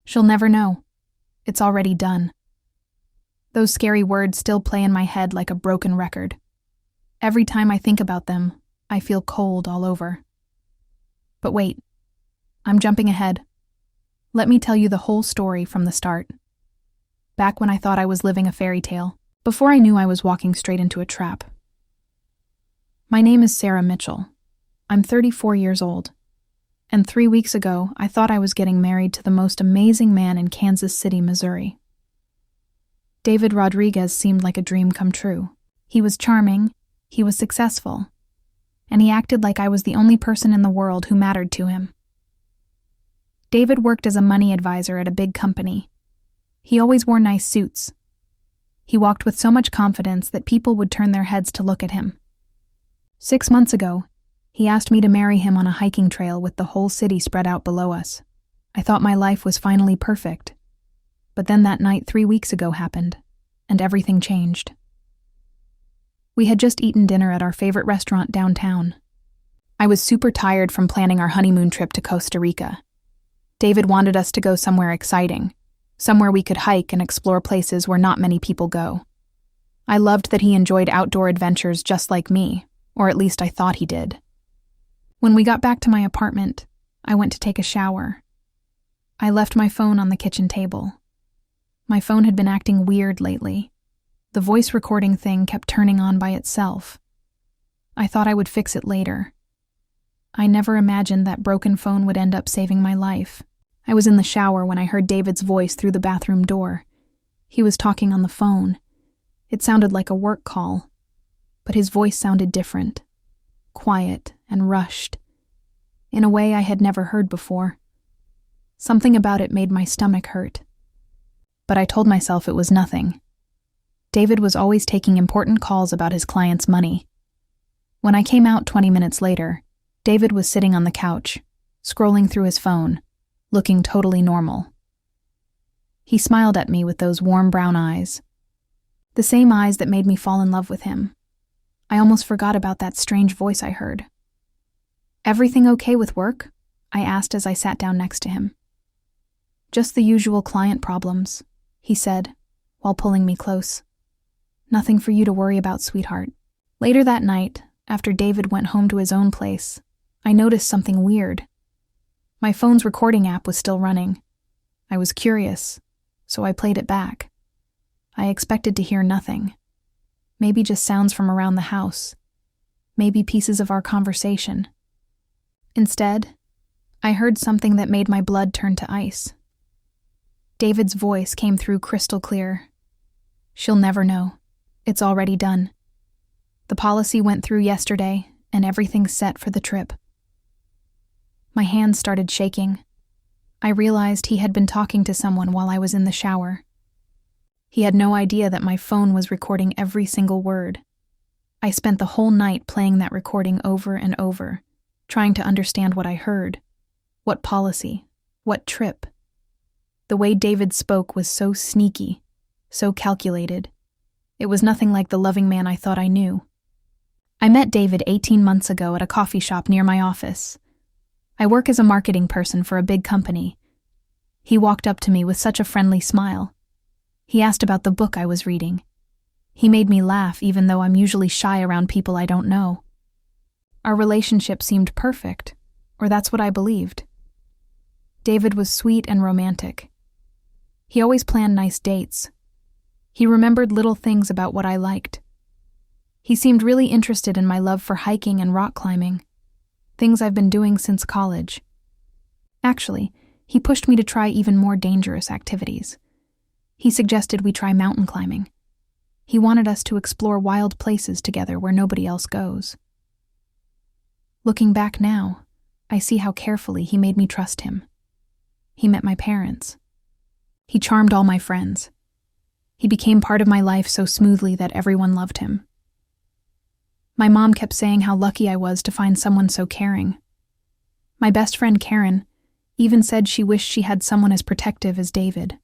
She'll never know. It's already done. Those scary words still play in my head like a broken record. Every time I think about them, I feel cold all over. But wait, I'm jumping ahead. Let me tell you the whole story from the start. Back when I thought I was living a fairy tale, before I knew I was walking straight into a trap. My name is Sarah Mitchell. I'm 34 years old. And 3 weeks ago, I thought I was getting married to the most amazing man in Kansas City, Missouri. David Rodriguez seemed like a dream come true. He was charming, he was successful, and he acted like I was the only person in the world who mattered to him. David worked as a money advisor at a big company. He always wore nice suits. He walked with so much confidence that people would turn their heads to look at him. 6 months ago, he asked me to marry him on a hiking trail with the whole city spread out below us. I thought my life was finally perfect. But then that night 3 weeks ago happened, and everything changed. We had just eaten dinner at our favorite restaurant downtown. I was super tired from planning our honeymoon trip to Costa Rica. David wanted us to go somewhere exciting, somewhere we could hike and explore places where not many people go. I loved that he enjoyed outdoor adventures just like me, or at least I thought he did. When we got back to my apartment, I went to take a shower. I left my phone on the kitchen table. My phone had been acting weird lately. The voice recording thing kept turning on by itself. I thought I would fix it later. I never imagined that broken phone would end up saving my life. I was in the shower when I heard David's voice through the bathroom door. He was talking on the phone. It sounded like a work call, but his voice sounded different, quiet and rushed, in a way I had never heard before. Something about it made my stomach hurt. But I told myself it was nothing. David was always taking important calls about his clients' money. When I came out 20 minutes later, David was sitting on the couch, scrolling through his phone, looking totally normal. He smiled at me with those warm brown eyes. The same eyes that made me fall in love with him. I almost forgot about that strange voice I heard. "Everything okay with work?" I asked as I sat down next to him. "Just the usual client problems," he said, while pulling me close. "Nothing for you to worry about, sweetheart." Later that night, after David went home to his own place, I noticed something weird. My phone's recording app was still running. I was curious, so I played it back. I expected to hear nothing. Maybe just sounds from around the house. Maybe pieces of our conversation. Instead, I heard something that made my blood turn to ice. David's voice came through crystal clear. "She'll never know. It's already done. The policy went through yesterday, and everything's set for the trip." My hands started shaking. I realized he had been talking to someone while I was in the shower. He had no idea that my phone was recording every single word. I spent the whole night playing that recording over and over, trying to understand what I heard. What policy? What trip? The way David spoke was so sneaky, so calculated. It was nothing like the loving man I thought I knew. I met David 18 months ago at a coffee shop near my office. I work as a marketing person for a big company. He walked up to me with such a friendly smile. He asked about the book I was reading. He made me laugh even though I'm usually shy around people I don't know. Our relationship seemed perfect, or that's what I believed. David was sweet and romantic. He always planned nice dates. He remembered little things about what I liked. He seemed really interested in my love for hiking and rock climbing, things I've been doing since college. Actually, he pushed me to try even more dangerous activities. He suggested we try mountain climbing. He wanted us to explore wild places together where nobody else goes. Looking back now, I see how carefully he made me trust him. He met my parents. He charmed all my friends. He became part of my life so smoothly that everyone loved him. My mom kept saying how lucky I was to find someone so caring. My best friend Karen even said she wished she had someone as protective as David.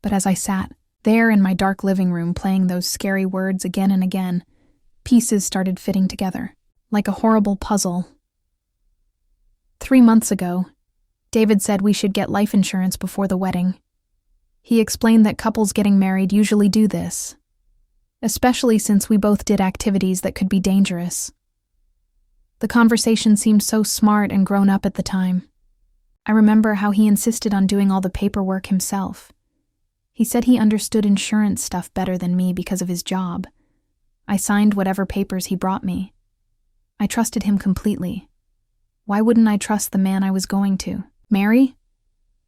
But as I sat there in my dark living room playing those scary words again and again, pieces started fitting together, like a horrible puzzle. 3 months ago, David said we should get life insurance before the wedding. He explained that couples getting married usually do this, especially since we both did activities that could be dangerous. The conversation seemed so smart and grown up at the time. I remember how he insisted on doing all the paperwork himself. He said he understood insurance stuff better than me because of his job. I signed whatever papers he brought me. I trusted him completely. Why wouldn't I trust the man I was going to marry?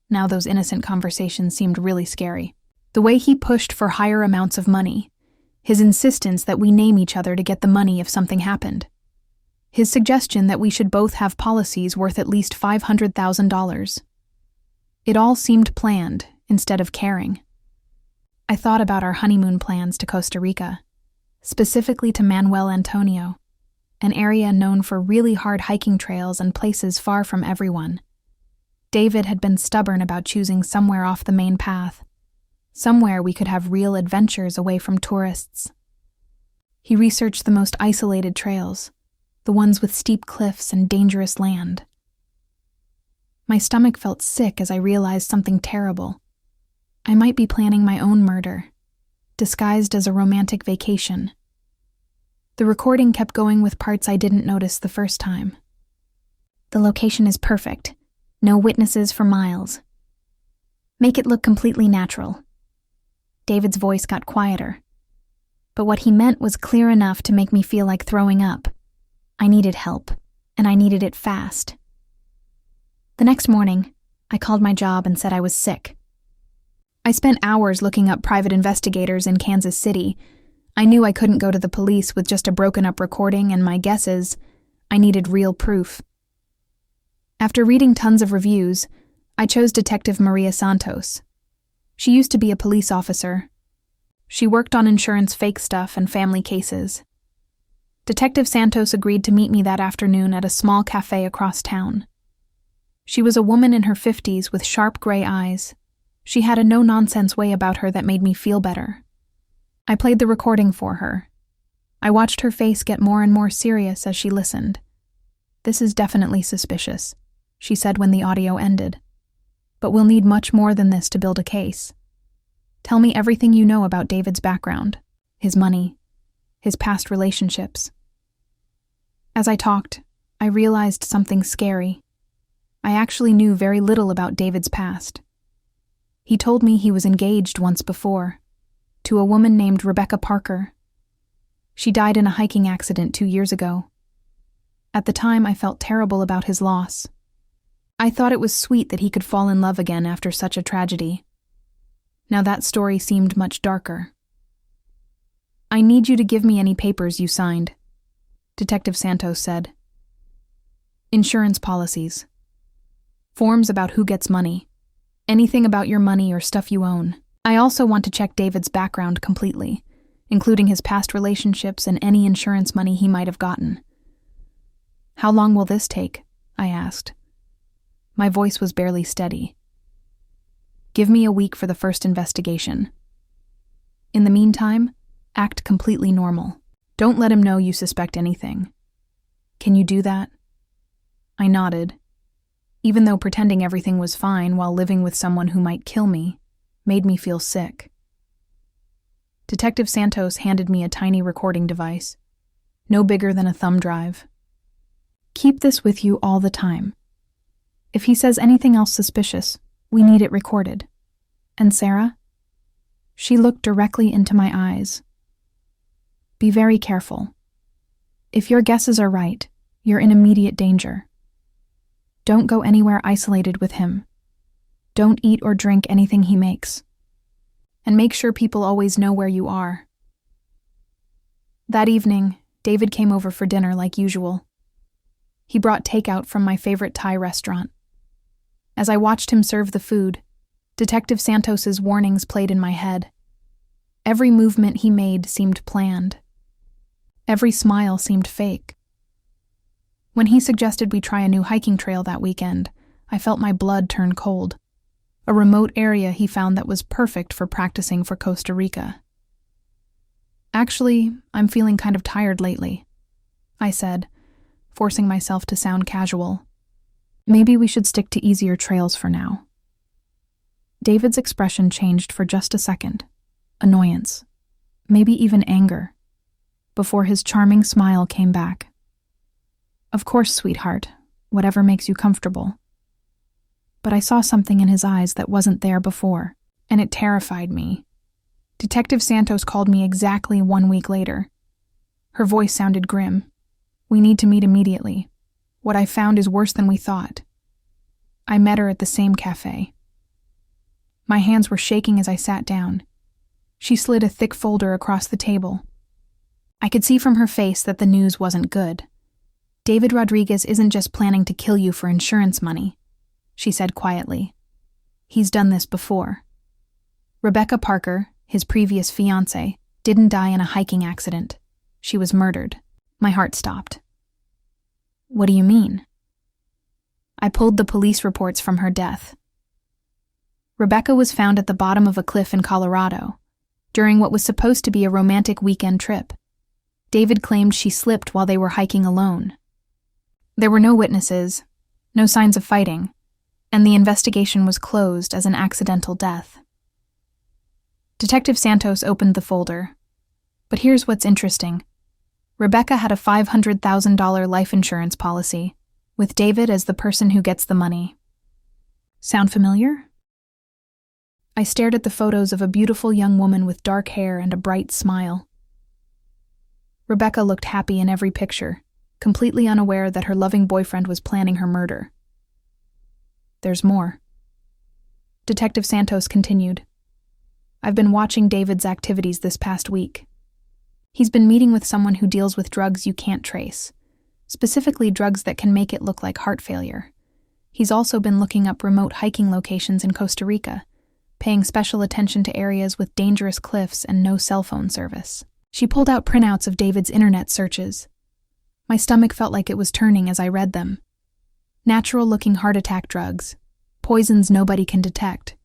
Now those innocent conversations seemed really scary. The way he pushed for higher amounts of money, his insistence that we name each other to get the money if something happened, his suggestion that we should both have policies worth at least $500,000. It all seemed planned instead of caring. I thought about our honeymoon plans to Costa Rica, specifically to Manuel Antonio, an area known for really hard hiking trails and places far from everyone. David had been stubborn about choosing somewhere off the main path, somewhere we could have real adventures away from tourists. He researched the most isolated trails, the ones with steep cliffs and dangerous land. My stomach felt sick as I realized something terrible. I might be planning my own murder, disguised as a romantic vacation. The recording kept going with parts I didn't notice the first time. The location is perfect. No witnesses for miles. Make it look completely natural. David's voice got quieter. But what he meant was clear enough to make me feel like throwing up. I needed help, and I needed it fast. The next morning, I called my job and said I was sick. I spent hours looking up private investigators in Kansas City. I knew I couldn't go to the police with just a broken-up recording, and my guess is I needed real proof. After reading tons of reviews, I chose Detective Maria Santos. She used to be a police officer. She worked on insurance fake stuff and family cases. Detective Santos agreed to meet me that afternoon at a small cafe across town. She was a woman in her 50s with sharp gray eyes. She had a no-nonsense way about her that made me feel better. I played the recording for her. I watched her face get more and more serious as she listened. "This is definitely suspicious," she said when the audio ended. "But we'll need much more than this to build a case. Tell me everything you know about David's background, his money, his past relationships." As I talked, I realized something scary. I actually knew very little about David's past. He told me he was engaged once before, to a woman named Rebecca Parker. She died in a hiking accident 2 years ago. At the time, I felt terrible about his loss. I thought it was sweet that he could fall in love again after such a tragedy. Now that story seemed much darker. "I need you to give me any papers you signed," Detective Santos said. "Insurance policies. Forms about who gets money. Anything about your money or stuff you own. I also want to check David's background completely, including his past relationships and any insurance money he might have gotten." "How long will this take?" I asked. My voice was barely steady. "Give me a week for the first investigation. In the meantime, act completely normal. Don't let him know you suspect anything. Can you do that?" I nodded. Even though pretending everything was fine while living with someone who might kill me made me feel sick. Detective Santos handed me a tiny recording device, no bigger than a thumb drive. "Keep this with you all the time. If he says anything else suspicious, we need it recorded. And Sarah?" She looked directly into my eyes. "Be very careful. If your guesses are right, you're in immediate danger. Don't go anywhere isolated with him. Don't eat or drink anything he makes. And make sure people always know where you are." That evening, David came over for dinner like usual. He brought takeout from my favorite Thai restaurant. As I watched him serve the food, Detective Santos's warnings played in my head. Every movement he made seemed planned. Every smile seemed fake. When he suggested we try a new hiking trail that weekend, I felt my blood turn cold. A remote area he found that was perfect for practicing for Costa Rica. "Actually, I'm feeling kind of tired lately," I said, forcing myself to sound casual. Maybe we should stick to easier trails for now. David's expression changed for just a second. Annoyance. Maybe even anger. Before his charming smile came back. Of course, sweetheart. Whatever makes you comfortable. But I saw something in his eyes that wasn't there before, and it terrified me. Detective Santos called me exactly 1 week later. Her voice sounded grim. We need to meet immediately. What I found is worse than we thought. I met her at the same cafe. My hands were shaking as I sat down. She slid a thick folder across the table. I could see from her face that the news wasn't good. David Rodriguez isn't just planning to kill you for insurance money, she said quietly. He's done this before. Rebecca Parker, his previous fiancé, didn't die in a hiking accident. She was murdered. My heart stopped. What do you mean? I pulled the police reports from her death. Rebecca was found at the bottom of a cliff in Colorado, during what was supposed to be a romantic weekend trip. David claimed she slipped while they were hiking alone. There were no witnesses, no signs of fighting, and the investigation was closed as an accidental death. Detective Santos opened the folder. But here's what's interesting. Rebecca had a $500,000 life insurance policy, with David as the person who gets the money. Sound familiar? I stared at the photos of a beautiful young woman with dark hair and a bright smile. Rebecca looked happy in every picture, completely unaware that her loving boyfriend was planning her murder. There's more. Detective Santos continued. I've been watching David's activities this past week. He's been meeting with someone who deals with drugs you can't trace, specifically drugs that can make it look like heart failure. He's also been looking up remote hiking locations in Costa Rica, paying special attention to areas with dangerous cliffs and no cell phone service. She pulled out printouts of David's internet searches. My stomach felt like it was turning as I read them. Natural-looking heart attack drugs, poisons nobody can detect,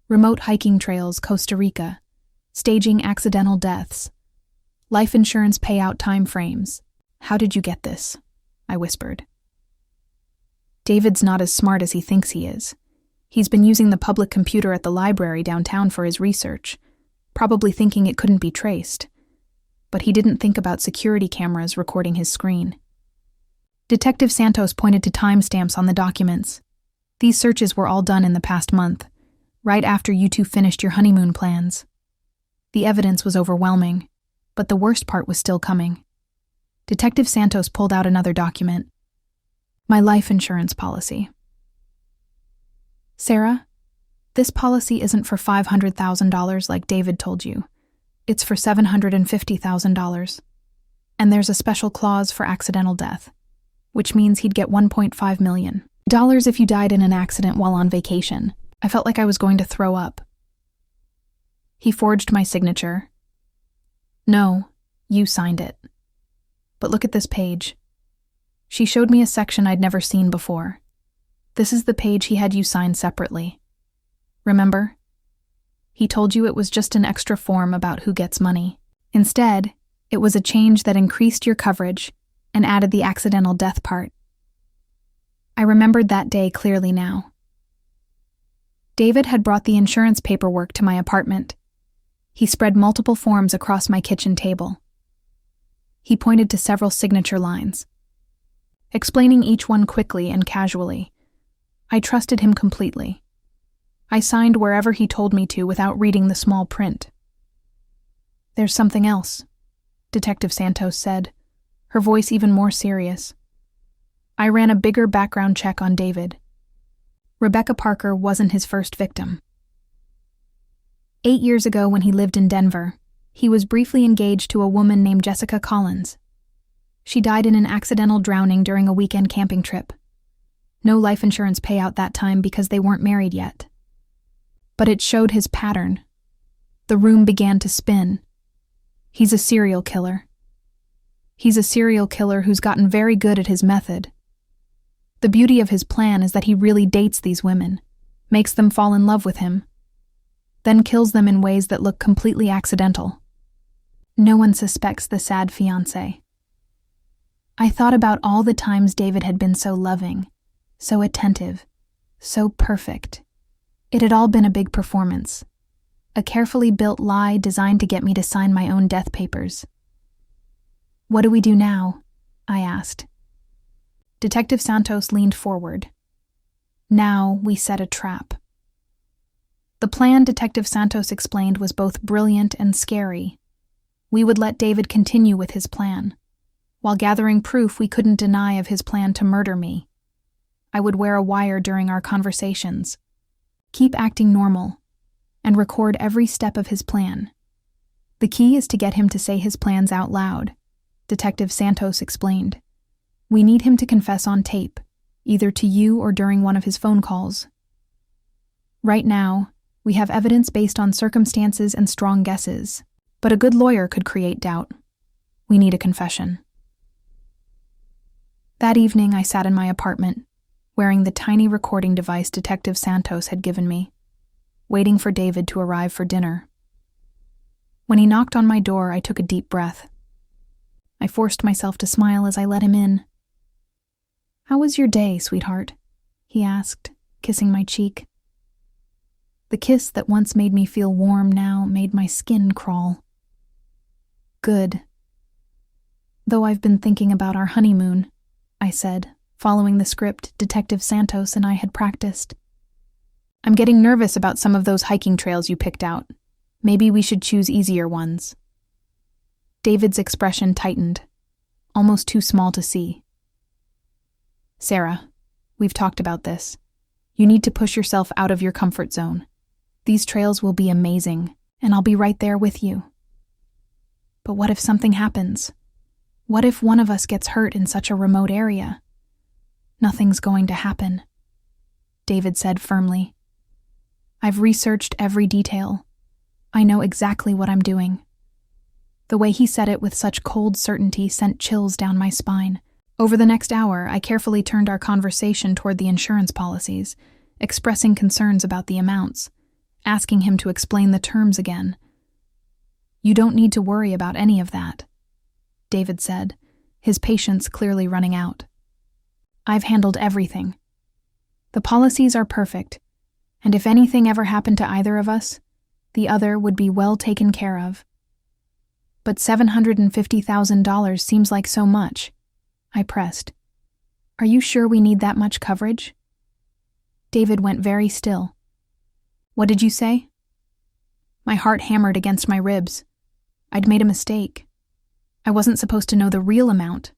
remote hiking trails, Costa Rica, staging accidental deaths, life insurance payout time frames. How did you get this? I whispered. David's not as smart as he thinks he is. He's been using the public computer at the library downtown for his research, probably thinking it couldn't be traced. But he didn't think about security cameras recording his screen. Detective Santos pointed to timestamps on the documents. These searches were all done in the past month, right after you two finished your honeymoon plans. The evidence was overwhelming, but the worst part was still coming. Detective Santos pulled out another document. My life insurance policy. Sarah, this policy isn't for $500,000 like David told you. It's for $750,000. And there's a special clause for accidental death, which means he'd get $1.5 million if you died in an accident while on vacation. I felt like I was going to throw up. He forged my signature. No, you signed it. But look at this page. She showed me a section I'd never seen before. This is the page he had you sign separately. Remember? He told you it was just an extra form about who gets money. Instead, it was a change that increased your coverage and added the accidental death part. I remembered that day clearly now. David had brought the insurance paperwork to my apartment. He spread multiple forms across my kitchen table. He pointed to several signature lines, explaining each one quickly and casually. I trusted him completely. I signed wherever he told me to without reading the small print. There's something else, Detective Santos said, her voice even more serious. I ran a bigger background check on David. Rebecca Parker wasn't his first victim. 8 years ago, when he lived in Denver, he was briefly engaged to a woman named Jessica Collins. She died in an accidental drowning during a weekend camping trip. No life insurance payout that time because they weren't married yet. But it showed his pattern. The room began to spin. He's a serial killer. He's a serial killer who's gotten very good at his method. The beauty of his plan is that he really dates these women, makes them fall in love with him, then kills them in ways that look completely accidental. No one suspects the sad fiancé. I thought about all the times David had been so loving, so attentive, so perfect. It had all been a big performance, a carefully built lie designed to get me to sign my own death papers. "What do we do now?" I asked. Detective Santos leaned forward. "Now we set a trap." The plan, Detective Santos explained, was both brilliant and scary. We would let David continue with his plan. While gathering proof we couldn't deny of his plan to murder me. I would wear a wire during our conversations, keep acting normal, and record every step of his plan. The key is to get him to say his plans out loud, Detective Santos explained. We need him to confess on tape, either to you or during one of his phone calls. Right now, we have evidence based on circumstances and strong guesses, but a good lawyer could create doubt. We need a confession. That evening, I sat in my apartment, wearing the tiny recording device Detective Santos had given me, waiting for David to arrive for dinner. When he knocked on my door, I took a deep breath. I forced myself to smile as I let him in. "How was your day, sweetheart?" he asked, kissing my cheek. The kiss that once made me feel warm now made my skin crawl. "Good. Though I've been thinking about our honeymoon," I said, following the script Detective Santos and I had practiced. "I'm getting nervous about some of those hiking trails you picked out. Maybe we should choose easier ones." David's expression tightened, almost too small to see. "Sarah, we've talked about this. You need to push yourself out of your comfort zone. These trails will be amazing, and I'll be right there with you." "But what if something happens? What if one of us gets hurt in such a remote area?" "Nothing's going to happen," David said firmly. "I've researched every detail. I know exactly what I'm doing." The way he said it with such cold certainty sent chills down my spine. Over the next hour, I carefully turned our conversation toward the insurance policies, expressing concerns about the amounts, asking him to explain the terms again. "You don't need to worry about any of that," David said, his patience clearly running out. "I've handled everything. The policies are perfect, and if anything ever happened to either of us, the other would be well taken care of." "But $750,000 seems like so much," I pressed. "Are you sure we need that much coverage?" David went very still. "What did you say?" My heart hammered against my ribs. I'd made a mistake. I wasn't supposed to know the real amount.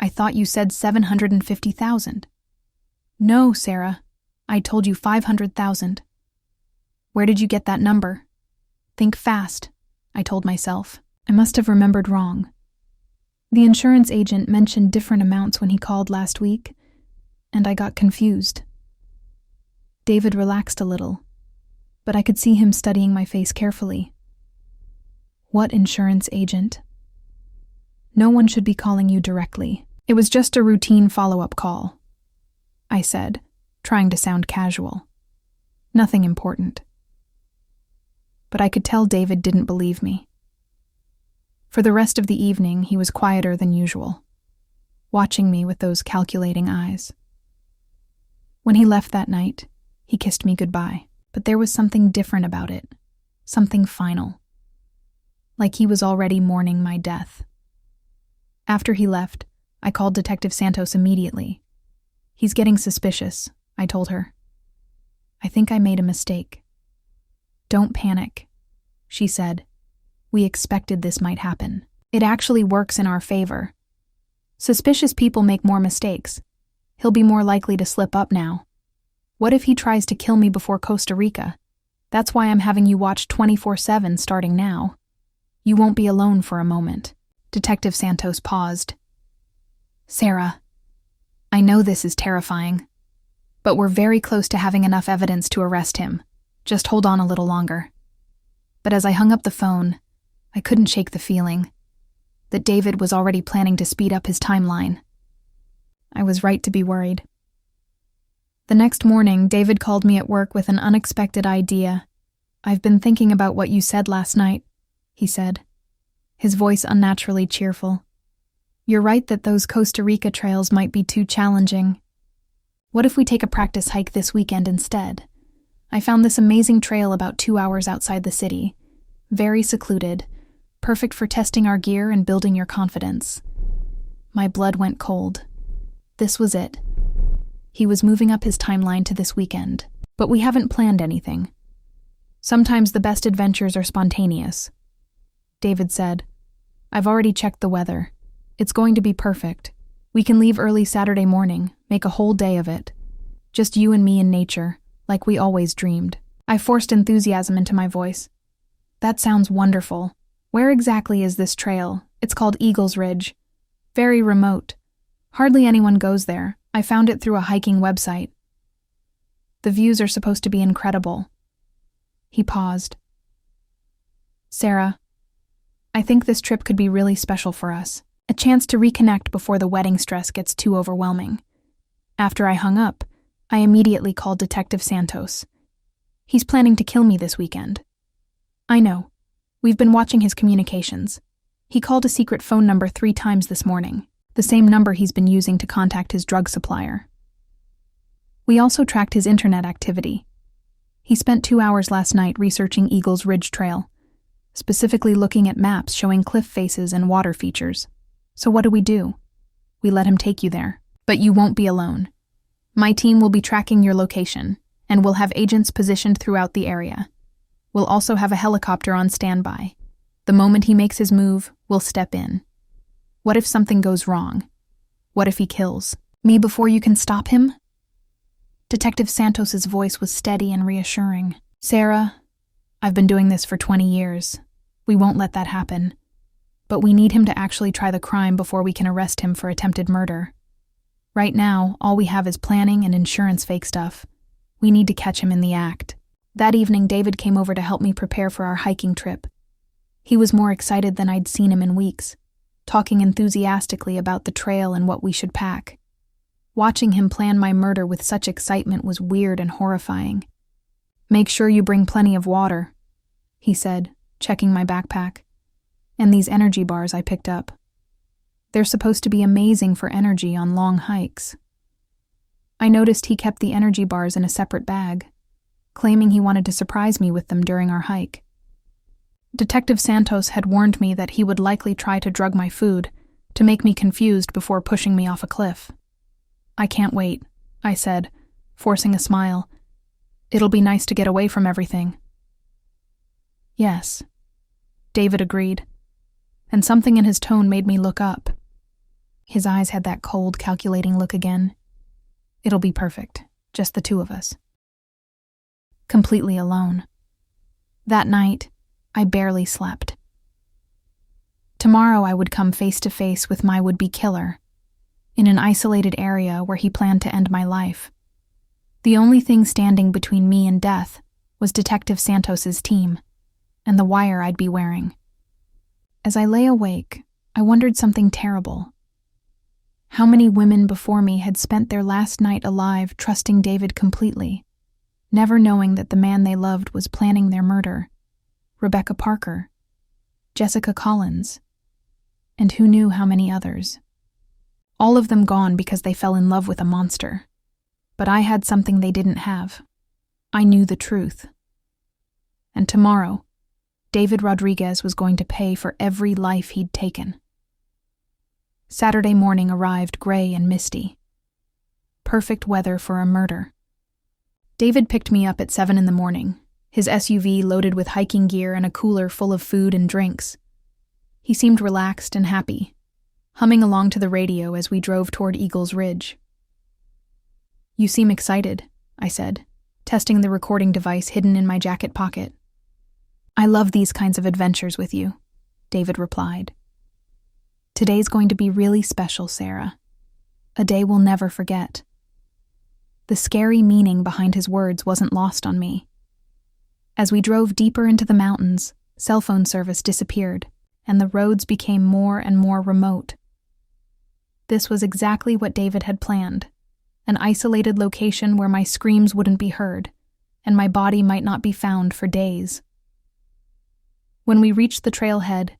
"I thought you said $750,000. "No, Sarah. I told you $500,000. "Where did you get that number?" "Think fast," I told myself. I must have remembered wrong. The insurance agent mentioned different amounts when he called last week, and I got confused. David relaxed a little, but I could see him studying my face carefully. "What insurance agent?" "No one should be calling you directly. It was just a routine follow-up call," I said, trying to sound casual. "Nothing important." But I could tell David didn't believe me. For the rest of the evening, he was quieter than usual, watching me with those calculating eyes. When he left that night, he kissed me goodbye, but there was something different about it, something final, like he was already mourning my death. After he left, I called Detective Santos immediately. "He's getting suspicious," I told her. "I think I made a mistake." "Don't panic," she said. "We expected this might happen. It actually works in our favor. Suspicious people make more mistakes. He'll be more likely to slip up now. What if he tries to kill me before Costa Rica? That's why I'm having you watch 24/7 starting now. You won't be alone for a moment." Detective Santos paused. "Sarah, I know this is terrifying, but we're very close to having enough evidence to arrest him. Just hold on a little longer." But as I hung up the phone, I couldn't shake the feeling that David was already planning to speed up his timeline. I was right to be worried. The next morning, David called me at work with an unexpected idea. "I've been thinking about what you said last night," he said, his voice unnaturally cheerful. "You're right that those Costa Rica trails might be too challenging. What if we take a practice hike this weekend instead? I found this amazing trail about 2 hours outside the city. Very secluded, perfect for testing our gear and building your confidence. My blood went cold. This was it. He was moving up his timeline to this weekend. But we haven't planned anything. Sometimes the best adventures are spontaneous. David said, I've already checked the weather. It's going to be perfect. We can leave early Saturday morning, make a whole day of it. Just you and me in nature, like we always dreamed. I forced enthusiasm into my voice. That sounds wonderful. Where exactly is this trail? It's called Eagles Ridge. Very remote. Hardly anyone goes there. I found it through a hiking website. The views are supposed to be incredible. He paused. Sarah, I think this trip could be really special for us. A chance to reconnect before the wedding stress gets too overwhelming. After I hung up, I immediately called Detective Santos. He's planning to kill me this weekend. I know. We've been watching his communications. He called a secret phone number 3 times this morning, the same number he's been using to contact his drug supplier. We also tracked his internet activity. He spent 2 hours last night researching Eagles Ridge Trail, specifically looking at maps showing cliff faces and water features. So what do? We let him take you there. But you won't be alone. My team will be tracking your location, and we'll have agents positioned throughout the area. We'll also have a helicopter on standby. The moment he makes his move, we'll step in. What if something goes wrong? What if he kills me before you can stop him? Detective Santos's voice was steady and reassuring. Sarah, I've been doing this for 20 years. We won't let that happen. But we need him to actually try the crime before we can arrest him for attempted murder. Right now, all we have is planning and insurance fake stuff. We need to catch him in the act. That evening, David came over to help me prepare for our hiking trip. He was more excited than I'd seen him in weeks, talking enthusiastically about the trail and what we should pack. Watching him plan my murder with such excitement was weird and horrifying. Make sure you bring plenty of water, he said, checking my backpack. And these energy bars I picked up. They're supposed to be amazing for energy on long hikes. I noticed he kept the energy bars in a separate bag, claiming he wanted to surprise me with them during our hike. Detective Santos had warned me that he would likely try to drug my food to make me confused before pushing me off a cliff. I can't wait, I said, forcing a smile. It'll be nice to get away from everything. Yes, David agreed, and something in his tone made me look up. His eyes had that cold, calculating look again. It'll be perfect, just the 2 of us. Completely alone. That night, I barely slept. Tomorrow I would come face to face with my would-be killer, in an isolated area where he planned to end my life. The only thing standing between me and death was Detective Santos's team, and the wire I'd be wearing. As I lay awake, I wondered something terrible. How many women before me had spent their last night alive trusting David completely, never knowing that the man they loved was planning their murder? Rebecca Parker, Jessica Collins, and who knew how many others. All of them gone because they fell in love with a monster. But I had something they didn't have. I knew the truth. And tomorrow, David Rodriguez was going to pay for every life he'd taken. Saturday morning arrived gray and misty. Perfect weather for a murder. David picked me up at 7 a.m, his SUV loaded with hiking gear and a cooler full of food and drinks. He seemed relaxed and happy, humming along to the radio as we drove toward Eagles Ridge. You seem excited, I said, testing the recording device hidden in my jacket pocket. I love these kinds of adventures with you, David replied. Today's going to be really special, Sarah. A day we'll never forget. The scary meaning behind his words wasn't lost on me. As we drove deeper into the mountains, cell phone service disappeared, and the roads became more and more remote. This was exactly what David had planned, an isolated location where my screams wouldn't be heard, and my body might not be found for days. When we reached the trailhead,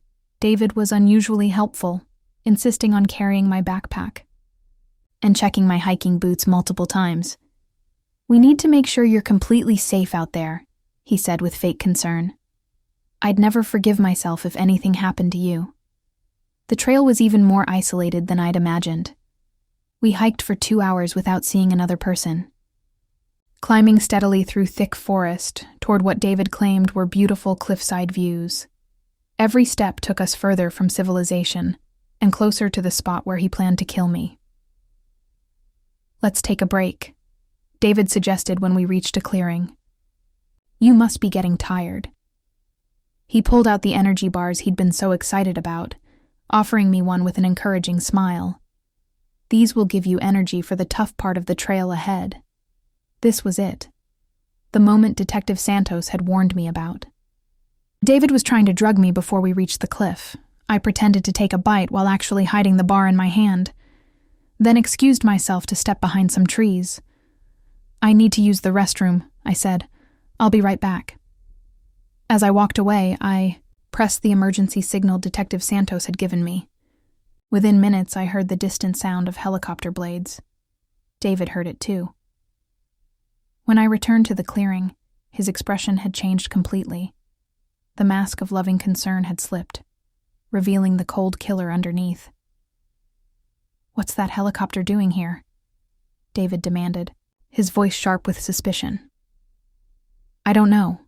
David was unusually helpful, insisting on carrying my backpack. and checking my hiking boots multiple times. "We need to make sure you're completely safe out there," he said with fake concern. "I'd never forgive myself if anything happened to you." The trail was even more isolated than I'd imagined. We hiked for 2 hours without seeing another person, climbing steadily through thick forest toward what David claimed were beautiful cliffside views. Every step took us further from civilization and closer to the spot where he planned to kill me. "Let's take a break," David suggested when we reached a clearing. "You must be getting tired." He pulled out the energy bars he'd been so excited about, offering me one with an encouraging smile. "These will give you energy for the tough part of the trail ahead." This was it. The moment Detective Santos had warned me about. David was trying to drug me before we reached the cliff. I pretended to take a bite while actually hiding the bar in my hand, then excused myself to step behind some trees. "I need to use the restroom," I said. "I'll be right back." As I walked away, I pressed the emergency signal Detective Santos had given me. Within minutes, I heard the distant sound of helicopter blades. David heard it too. When I returned to the clearing, his expression had changed completely. The mask of loving concern had slipped, revealing the cold killer underneath. "What's that helicopter doing here?" David demanded, his voice sharp with suspicion. "I don't know,"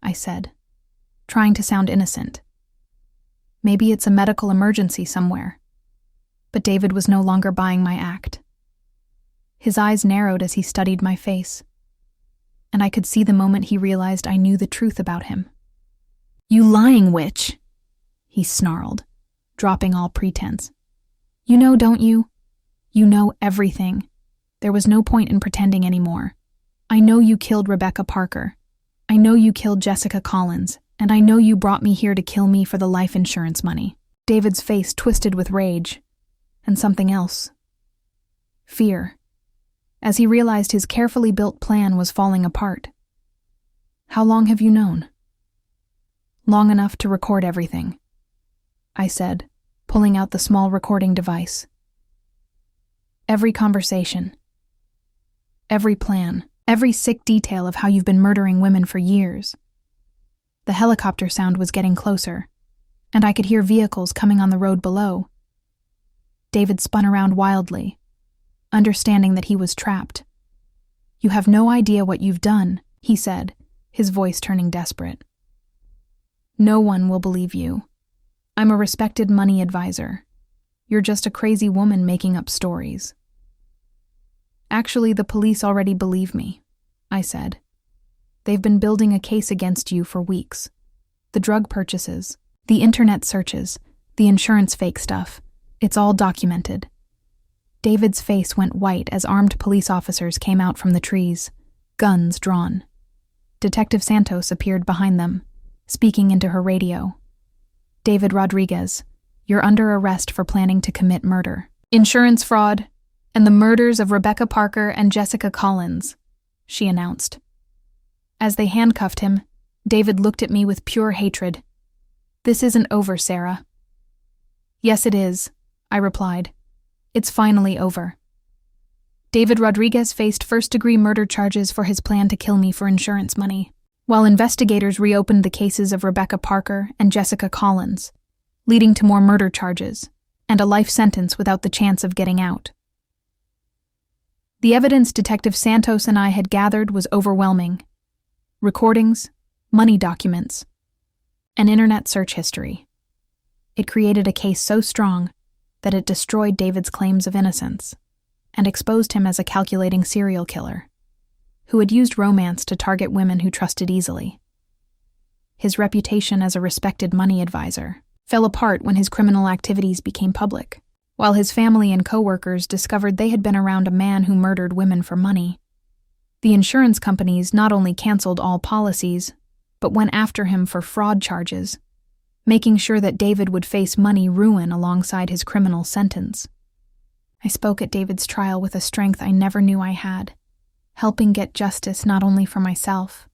I said, trying to sound innocent. "Maybe it's a medical emergency somewhere." But David was no longer buying my act. His eyes narrowed as he studied my face, and I could see the moment he realized I knew the truth about him. "You lying witch!" he snarled, dropping all pretense. "You know, don't you? You know everything. There was no point in pretending anymore. I know you killed Rebecca Parker. I know you killed Jessica Collins, and I know you brought me here to kill me for the life insurance money." David's face twisted with rage, and something else. Fear, as he realized his carefully built plan was falling apart. "How long have you known?" "Long enough to record everything," I said, pulling out the small recording device. "Every conversation, every plan, every sick detail of how you've been murdering women for years." The helicopter sound was getting closer, and I could hear vehicles coming on the road below. David spun around wildly, understanding that he was trapped. "You have no idea what you've done," he said, his voice turning desperate. "No one will believe you. I'm a respected money advisor. You're just a crazy woman making up stories." "Actually, the police already believe me," I said. "They've been building a case against you for weeks. The drug purchases, the internet searches, the insurance fake stuff, it's all documented." David's face went white as armed police officers came out from the trees, guns drawn. Detective Santos appeared behind them, speaking into her radio. "David Rodriguez, you're under arrest for planning to commit murder, insurance fraud, and the murders of Rebecca Parker and Jessica Collins," she announced. As they handcuffed him, David looked at me with pure hatred. "This isn't over, Sarah." "Yes, it is," I replied. "It's finally over." David Rodriguez faced first-degree murder charges for his plan to kill me for insurance money, while investigators reopened the cases of Rebecca Parker and Jessica Collins, leading to more murder charges and a life sentence without the chance of getting out. The evidence Detective Santos and I had gathered was overwhelming. Recordings, money documents, and internet search history. It created a case so strong that it destroyed David's claims of innocence and exposed him as a calculating serial killer who had used romance to target women who trusted easily. His reputation as a respected money advisor fell apart when his criminal activities became public, while his family and coworkers discovered they had been around a man who murdered women for money. The insurance companies not only canceled all policies, but went after him for fraud charges, making sure that David would face money ruin alongside his criminal sentence. I spoke at David's trial with a strength I never knew I had, helping get justice not only for myself,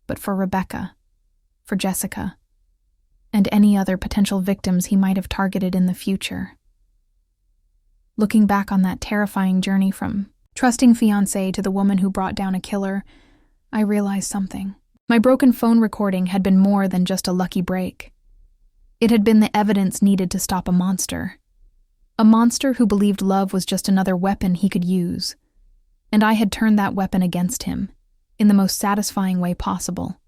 but for Rebecca, for Jessica, and any other potential victims he might have targeted in the future. Looking back on that terrifying journey from trusting fiancé to the woman who brought down a killer, I realized something. My broken phone recording had been more than just a lucky break. It had been the evidence needed to stop a monster. A monster who believed love was just another weapon he could use. And I had turned that weapon against him, in the most satisfying way possible.